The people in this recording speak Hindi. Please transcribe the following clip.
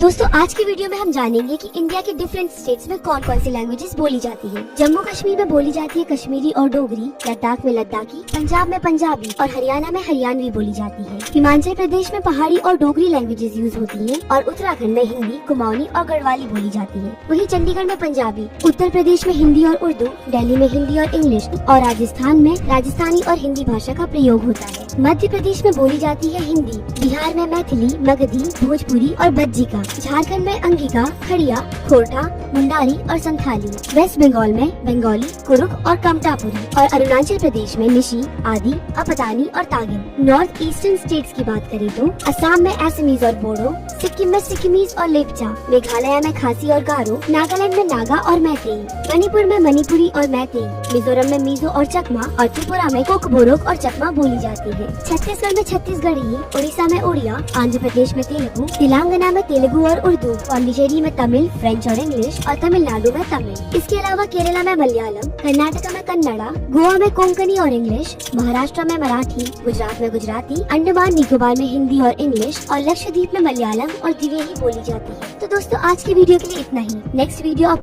दोस्तों आज की वीडियो में हम जानेंगे कि इंडिया के डिफरेंट स्टेट्स में कौन कौन सी लैंग्वेजेस बोली जाती है। जम्मू कश्मीर में बोली जाती है कश्मीरी और डोगरी, लद्दाख में लद्दाखी, पंजाब में पंजाबी और हरियाणा में हरियाणवी बोली जाती है। हिमाचल प्रदेश में पहाड़ी और डोगरी लैंग्वेजेस यूज होती है और उत्तराखंड में हिंदी, कुमाऊनी और गढ़वाली बोली जाती है। वहीं चंडीगढ़ में पंजाबी, उत्तर प्रदेश में हिंदी और उर्दू, दिल्ली में हिंदी और इंग्लिश और राजस्थान में राजस्थानी और हिंदी भाषा का प्रयोग होता है। मध्य प्रदेश में बोली जाती है हिंदी, बिहार में मैथिली, मगधी, भोजपुरी और बज्जिका, झारखंड में अंगिका, खड़िया, खोरठा, मुंडारी और संथाली, वेस्ट बंगाल में बंगाली, कुरुक और कमटापुरी और अरुणाचल प्रदेश में निशी, आदि, अपतानी और तागिन। नॉर्थ ईस्टर्न स्टेट्स की बात करें तो असम में असमीज और बोडो, सिक्किम में सिक्किमीज और लेपचा, मेघालय में खासी और गारो, नागालैंड में नागा और मैतेई, मणिपुर में मणिपुरी और मैतेई, मिजोरम में मिजो और चकमा और त्रिपुरा में कोकबोरोक और चकमा बोली जाती है। छत्तीसगढ़ में छत्तीसगढ़ी, उड़ीसा में उड़िया, आंध्र प्रदेश में तेलुगु, तेलंगाना में तेलुगु और उर्दू, पौंडीचेरी में तमिल, फ्रेंच और इंग्लिश और तमिलनाडु में तमिल। इसके अलावा केरला में मलयालम, कर्नाटका में कन्नड़ा, गोवा में कोंकणी और इंग्लिश, महाराष्ट्र में मराठी, गुजरात में गुजराती, अंडमान निकोबार में हिंदी और इंग्लिश और लक्षद्वीप में मलयालम और द्विवेदी बोली जाती है। तो दोस्तों आज की वीडियो के लिए इतना ही। Next video